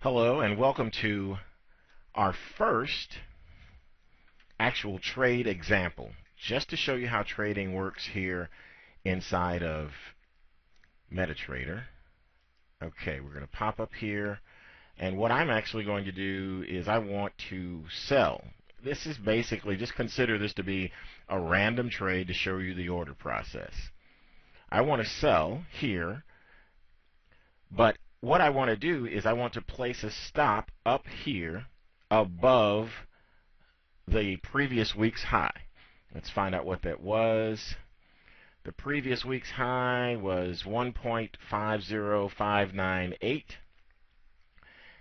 Hello and welcome to our first actual trade example, just to show you how trading works here inside of MetaTrader. Okay, we're going to pop up here, and what I'm actually going to do is I want to sell. This is basically, just consider this to be a random trade to show you the order process. I want to sell here, but what I want to do is I want to place a stop up here above the previous week's high. Let's find out what that was. The previous week's high was 1.50598.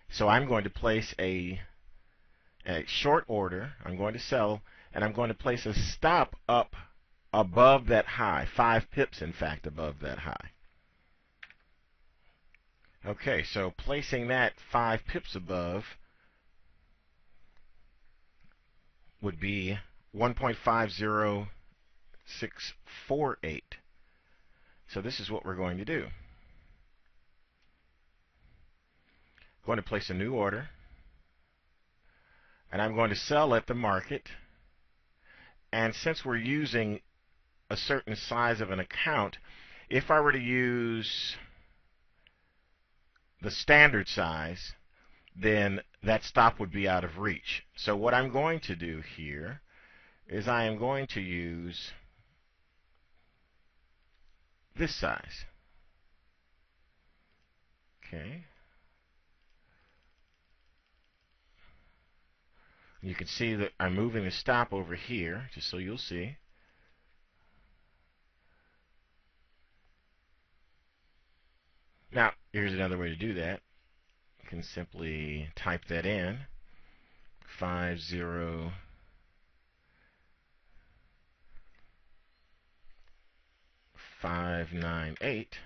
So I'm going to place a short order. I'm going to sell, and I'm going to place a stop up above that high, 5 pips in fact above that high. Okay, so placing that 5 pips above would be 1.50648. So this is what we're going to do. I'm going to place a new order, and I'm going to sell at the market. And since we're using a certain size of an account, if I were to use the standard size, then that stop would be out of reach. So what I'm going to do here is I am going to use this size. Okay. You can see that I'm moving the stop over here, just so you'll see. Now, here's another way to do that. You can simply type that in, 50598.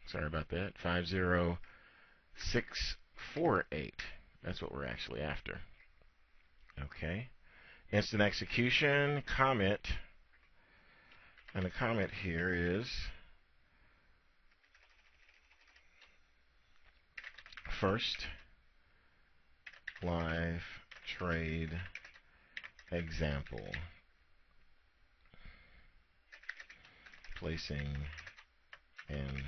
Sorry about that. 50648. That's what we're actually after. Okay. Instant execution, comment. And the comment here is first live trade example. Placing an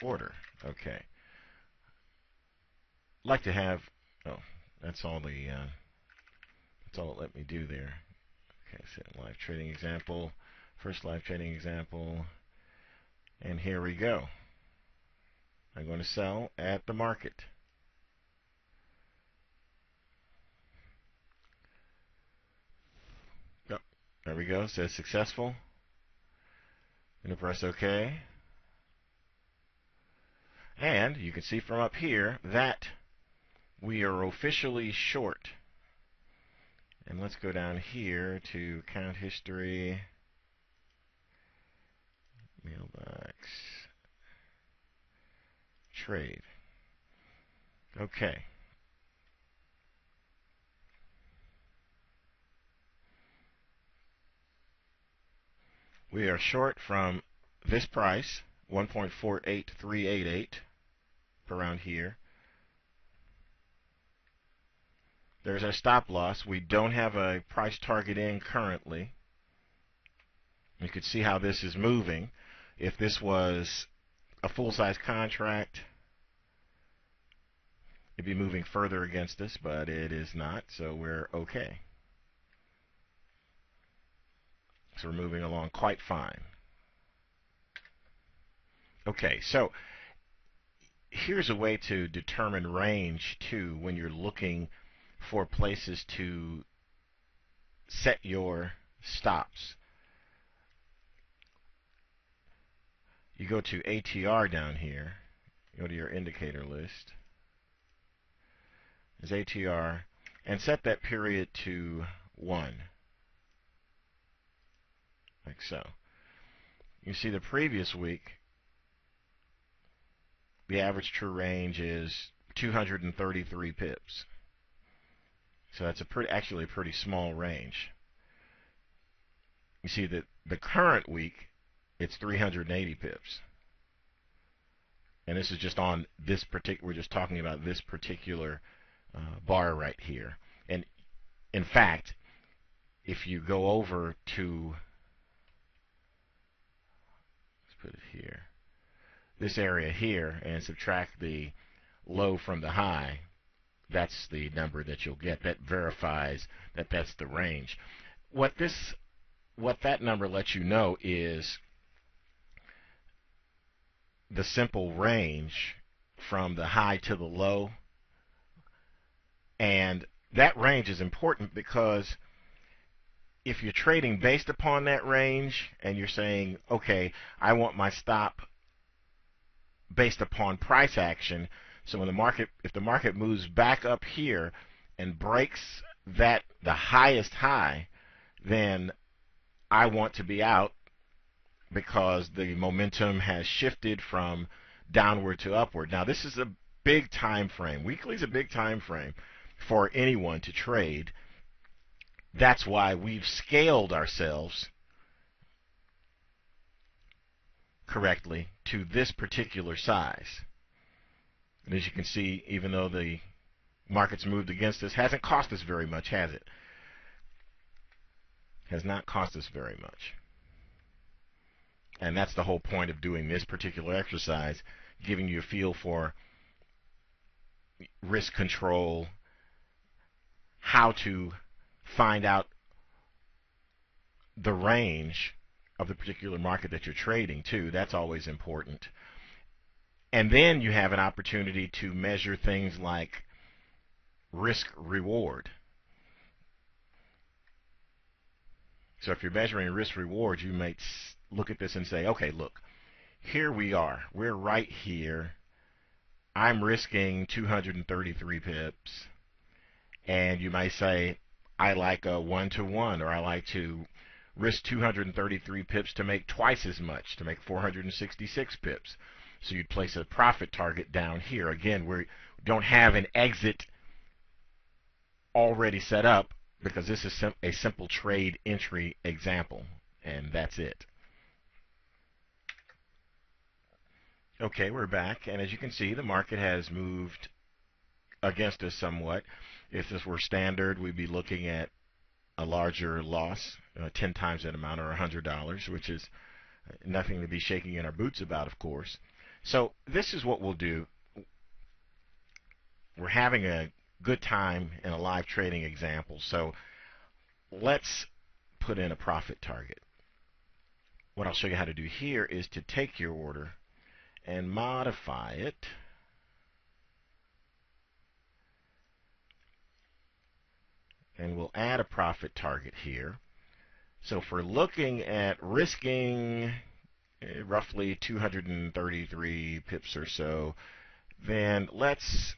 order. Okay. Like to have, oh, that's all it let me do there. Okay, set live trading example, first live trading example, and here we go. I'm going to sell at the market. Oh, there we go. It says successful. I'm going to press OK. And you can see from up here that we are officially short. And let's go down here to account history, mailbox, trade. Okay. We are short from this price, 1.48388, around here. There's our stop loss. We don't have a price target in currently. You can see how this is moving. If this was a full-size contract, it'd be moving further against us, but it is not, so we're okay. So we're moving along quite fine. Okay, so here's a way to determine range too when you're looking for places to set your stops. You go to ATR down here, go to your indicator list. There's ATR, and set that period to 1, like so. You see the previous week, the average true range is 233 pips. So that's actually a pretty small range. You see that the current week, it's 380 pips. And this is just on this particular, we're just talking about this particular bar right here. And in fact, if you go over to, let's put it here, this area here, and subtract the low from the high, that's the number that you'll get. That verifies that that's the range. What that number lets you know is the simple range from the high to the low. And that range is important because if you're trading based upon that range and you're saying, okay, I want my stop based upon price action, so when if the market moves back up here and breaks the highest high, then I want to be out because the momentum has shifted from downward to upward. Now this is a big time frame. Weekly is a big time frame for anyone to trade. That's why we've scaled ourselves correctly to this particular size. And as you can see, even though the market's moved against us, hasn't cost us very much, has it? Has not cost us very much. And that's the whole point of doing this particular exercise, giving you a feel for risk control, how to find out the range of the particular market that you're trading too. That's always important. And then you have an opportunity to measure things like risk reward. So if you're measuring risk reward, you might look at this and say, okay, look, here we are. We're right here. I'm risking 233 pips. And you might say, I like a 1-to-1, or I like to risk 233 pips to make twice as much, to make 466 pips. So you'd place a profit target down here. Again, we don't have an exit already set up because this is a simple trade entry example, and that's it. Okay, we're back, and as you can see, the market has moved against us somewhat. If this were standard, we'd be looking at a larger loss, 10 times that amount, or $100, which is nothing to be shaking in our boots about, of course. So this is what we'll do. We're having a good time in a live trading example, so let's put in a profit target. What I'll show you how to do here is to take your order and modify it. And we'll add a profit target here. So if we're looking at risking roughly 233 pips or so, then let's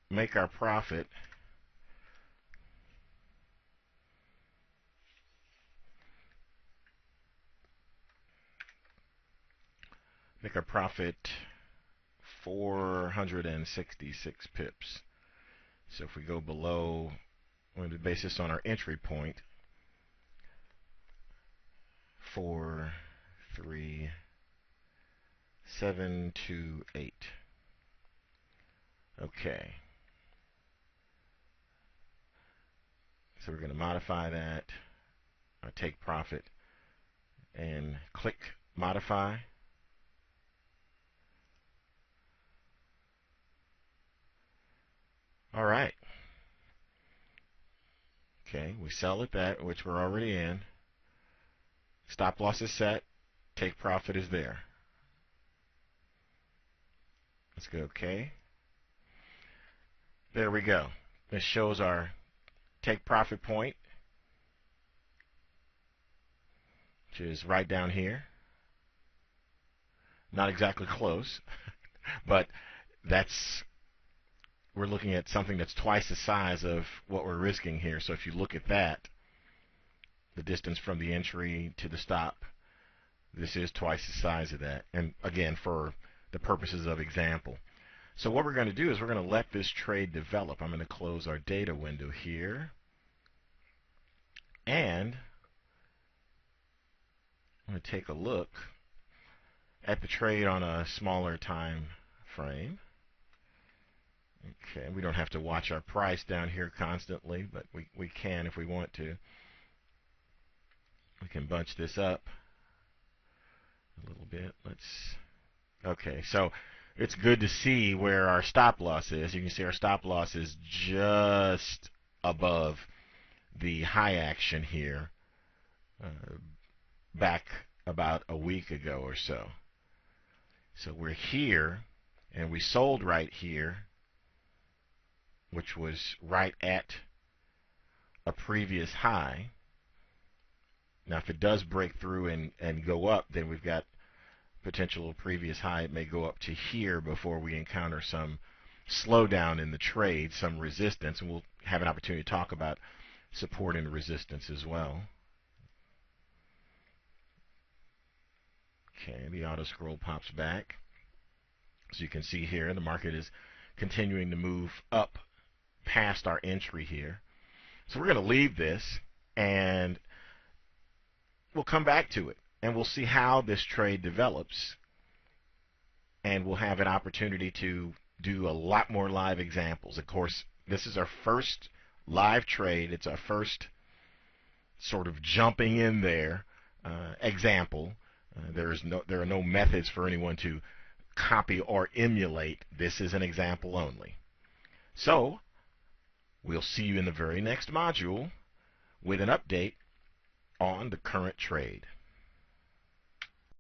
make our profit make our profit 466 pips. So if we go below, we're going to base this on our entry point, 43728. Okay. So we're going to modify that, take profit, and click modify. All right. Okay, we sell at that, which we're already in. Stop loss is set. Take profit is there. Let's go OK. There we go. This shows our take profit point, which is right down here. Not exactly close, but we're looking at something that's twice the size of what we're risking here. So if you look at that, the distance from the entry to the stop, this is twice the size of that. And again, for the purposes of example. So what we're going to do is we're going to let this trade develop. I'm going to close our data window here. And I'm going to take a look. at the trade on a smaller time frame. Okay, we don't have to watch our price down here constantly, but we can if we want to. We can bunch this up a little bit. Okay, so it's good to see where our stop loss is. You can see our stop loss is just above the high action here back about a week ago or so. So we're here, and we sold right here, which was right at a previous high. Now, if it does break through and go up, then we've got potential previous high. It may go up to here before we encounter some slowdown in the trade, some resistance, and we'll have an opportunity to talk about support and resistance as well. Okay, the auto scroll pops back. So you can see here the market is continuing to move up past our entry here. So we're going to leave this, and we'll come back to it, and we'll see how this trade develops, and we'll have an opportunity to do a lot more live examples. Of course, this is our first live trade. It's our first sort of jumping in there example. There are no methods for anyone to copy or emulate. This is an example only. So we'll see you in the very next module with an update on the current trade.